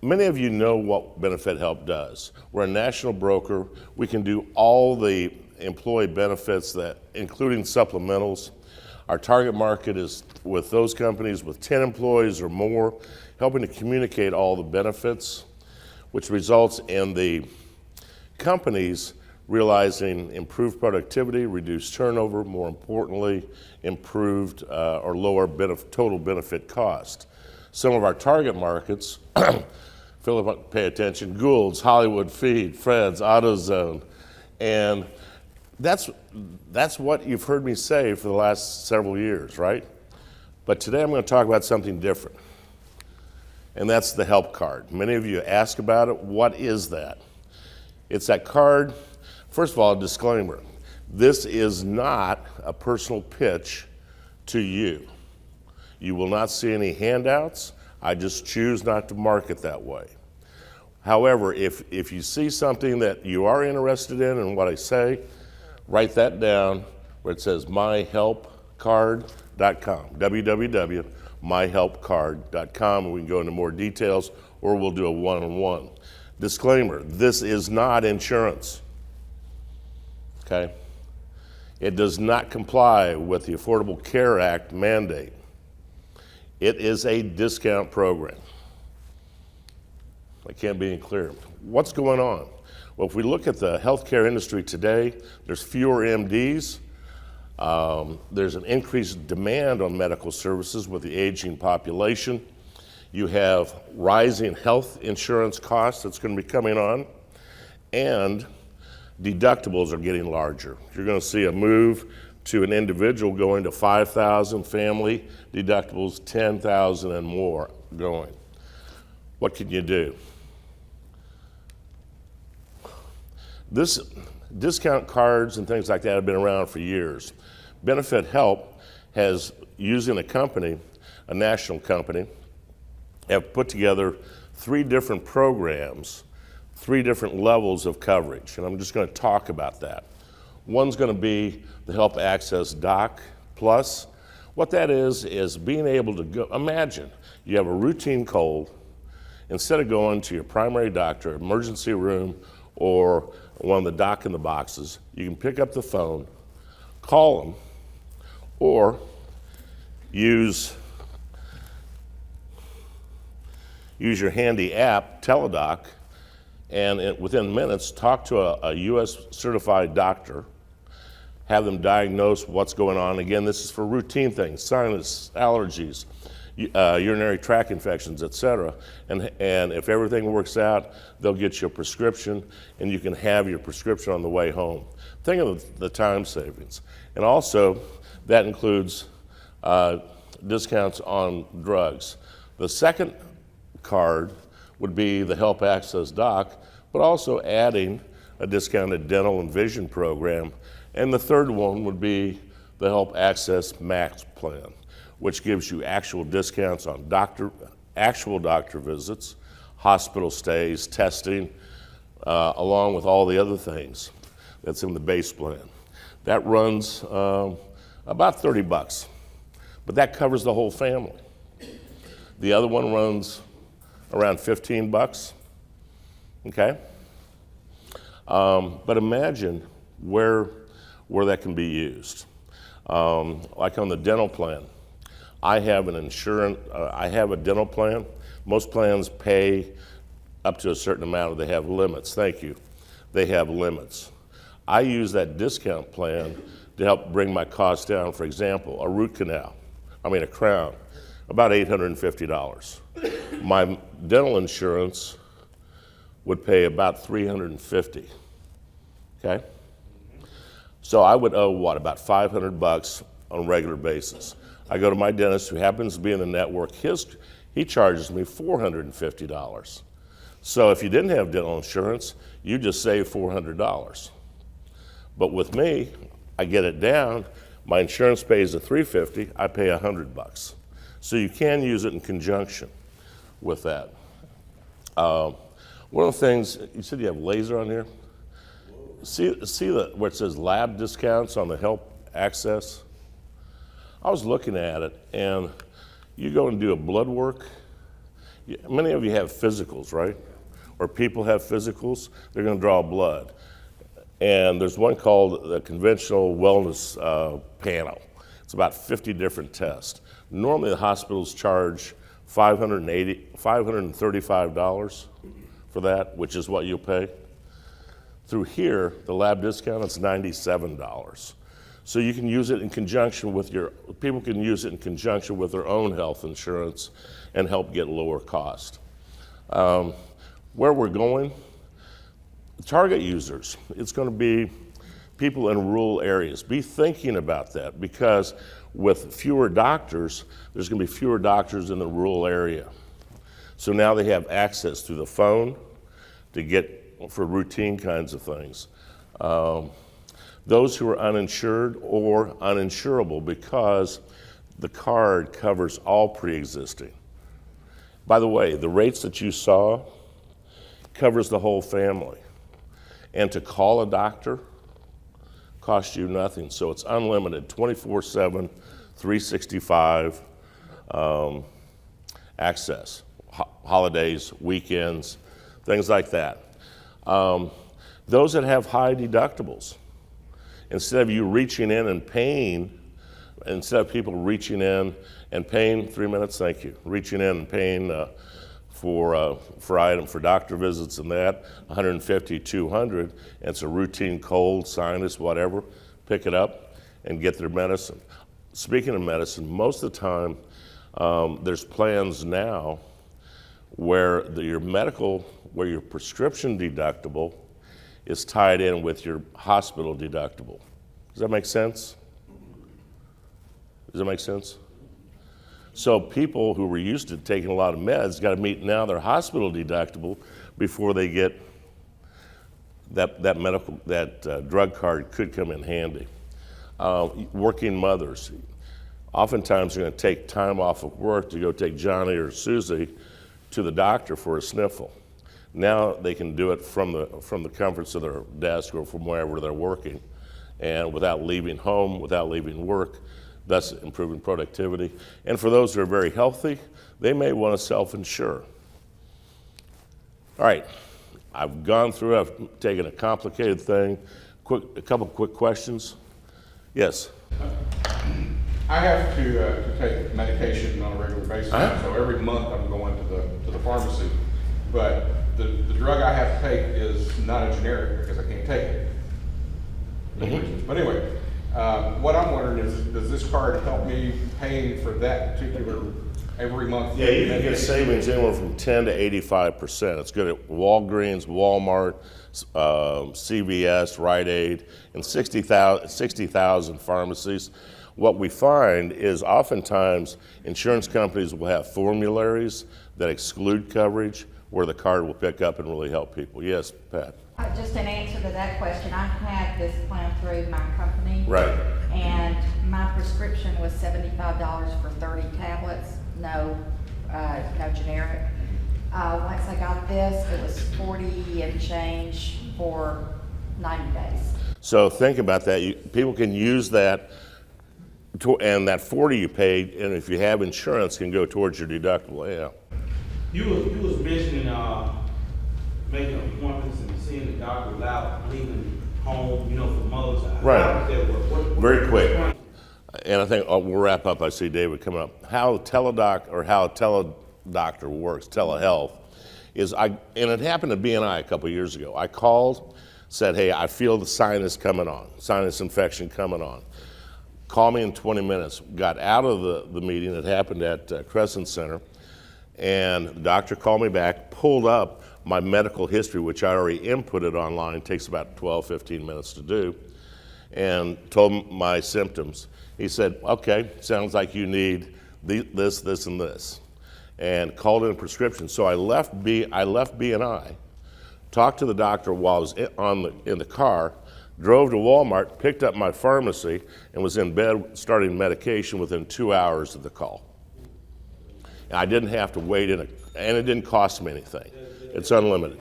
Many of you know what Benefit Help does. We're a national broker. We can do all the employee benefits, that, including supplementals. Our target market is with those companies with 10 employees or more, helping to communicate all the benefits, which results in the companies realizing improved productivity, reduced turnover, more importantly, improved or lower total benefit cost. Some of our target markets, Philip, pay attention, Gould's, Hollywood Feed, Fred's, AutoZone, and that's what you've heard me say for the last several years, right? But today I'm going to talk about something different, and that's the help card. Many of you ask about it. What is that? It's that card. First of all, a disclaimer. This is not a personal pitch to you. You will not see any handouts. I just choose not to market that way. However, if you see something that you are interested in what I say, write that down where it says myhelpcard.com, www.myhelpcard.com, and we can go into more details, or we'll do a one-on-one. Disclaimer, this is not insurance, okay? It does not comply with the Affordable Care Act mandate. It is a discount program. I can't be any clearer. What's going on? Well, if we look at the healthcare industry today, there's fewer MDs. There's an increased demand on medical services with the aging population. You have rising health insurance costs that's going to be coming on, and deductibles are getting larger. You're going to see a move to an individual going to $5,000, family deductibles $10,000 and more going. What can you do? This discount cards and things like that have been around for years. Benefit Help has, using a company, a national company, have put together 3 different programs, 3 different levels of coverage, and I'm just going to talk about that. One's going to be the Help Access Doc Plus. What that is being able to go, imagine you have a routine cold. Instead of going to your primary doctor, emergency room, or one of the doc in the boxes, you can pick up the phone, call them, or use your handy app, Teledoc, and within minutes talk to a U.S. certified doctor, have them diagnose what's going on. Again, this is for routine things, sinus, allergies, urinary tract infections, etc. And if everything works out, they'll get you a prescription, and you can have your prescription on the way home. Think of the time savings. And also, that includes discounts on drugs. The second card would be the Help Access Doc, but also adding a discounted dental and vision program. And the third one would be the Help Access Max plan, which gives you actual discounts on actual doctor visits, hospital stays, testing, along with all the other things that's in the base plan. That runs about $30, but that covers the whole family. The other one runs around $15, okay? But imagine where that can be used. Like on the dental plan, I have a dental plan. Most plans pay up to a certain amount, or they have limits. Thank you. They have limits. I use that discount plan to help bring my costs down. For example, a crown, about $850. My dental insurance would pay about $350, okay? So I would owe, about $500 on a regular basis. I go to my dentist, who happens to be in the network. He charges me $450. So if you didn't have dental insurance, you just save $400. But with me, I get it down. My insurance pays $350. I pay $100. So you can use it in conjunction with that. One of the things, you said you have laser on here? See where it says lab discounts on the Help Access? I was looking at it, and you go and do a blood work, Many of you have physicals, right? Or people have physicals, they're going to draw blood. And there's one called the Conventional Wellness Panel. It's about 50 different tests. Normally the hospitals charge $535 for that, which is what you'll pay. Through here, the lab discount, it's $97. So you can use it in conjunction with people can use it in conjunction with their own health insurance and help get lower cost. Where we're going, target users, it's going to be people in rural areas. Be thinking about that, because with fewer doctors, there's going to be fewer doctors in the rural area. So now they have access through the phone to get for routine kinds of things. Those who are uninsured or uninsurable, because the card covers all pre-existing. By the way, the rates that you saw covers the whole family. And to call a doctor costs you nothing. So it's unlimited, 24/7, 365 access, holidays, weekends, things like that. Those that have high deductibles, instead of you reaching in and paying, instead of people reaching in and paying, 3 minutes, thank you, reaching in and paying for doctor visits and that, $150, $200, and it's a routine cold, sinus, whatever, pick it up and get their medicine. Speaking of medicine, most of the time, there's plans now where your prescription deductible is tied in with your hospital deductible. Does that make sense? Does that make sense? So people who were used to taking a lot of meds got to meet now their hospital deductible before they get that drug card could come in handy. Working mothers, oftentimes they're going to take time off of work to go take Johnny or Susie to the doctor for a sniffle. Now they can do it from the comforts of their desk or from wherever they're working, and without leaving home, without leaving work, thus improving productivity. And for those that are very healthy, they may want to self-insure. All right, I've gone through, I've taken a complicated thing. A couple quick questions. Yes? I have to take medication on a regular basis, so every month I'm going to the pharmacy. But the drug I have to take is not a generic because I can't take it. Mm-hmm. But anyway, what I'm wondering is, does this card help me paying for that particular every month? Yeah, you can get savings anywhere from 10 to 85%. It's good at Walgreens, Walmart, CVS, Rite Aid, and 60,000 pharmacies. What we find is oftentimes insurance companies will have formularies that exclude coverage where the card will pick up and really help people. Yes, Pat? Just an answer to that question, I had this plan through my company. Right. And my prescription was $75 for 30 tablets, no generic. Once I got this, it was 40 and change for 90 days. So think about that. People can use that, and that 40 you paid, and if you have insurance, can go towards your deductible. Yeah. You was mentioning making appointments and seeing the doctor without leaving home, for mothers. Right. How does that work? Very quick. And I think we'll wrap up. I see David coming up. How teledoctor works, telehealth, is and it happened to BNI a couple of years ago. I called, said, hey, I feel the sinus infection coming on. Call me in 20 minutes. Got out of the meeting. It happened at Crescent Center. And the doctor called me back, pulled up my medical history, which I already inputted online. It takes about 12, 15 minutes to do, and told him my symptoms. He said, okay, sounds like you need this, this, and this, and called in a prescription. So I left BNI, talked to the doctor while I was in the car, drove to Walmart, picked up my pharmacy, and was in bed starting medication within 2 hours of the call. And I didn't have to wait and it didn't cost me anything. It's unlimited.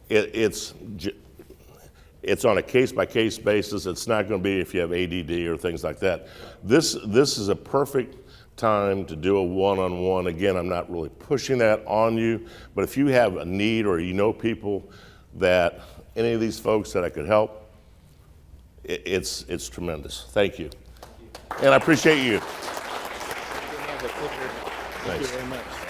It's on a case-by-case basis. It's not going to be if you have ADD or things like that. This is a perfect time to do a one-on-one. Again, I'm not really pushing that on you, but if you have a need or you know people that, any of these folks that I could help, it's tremendous. Thank you. And I appreciate you. Thank you Thanks. very much.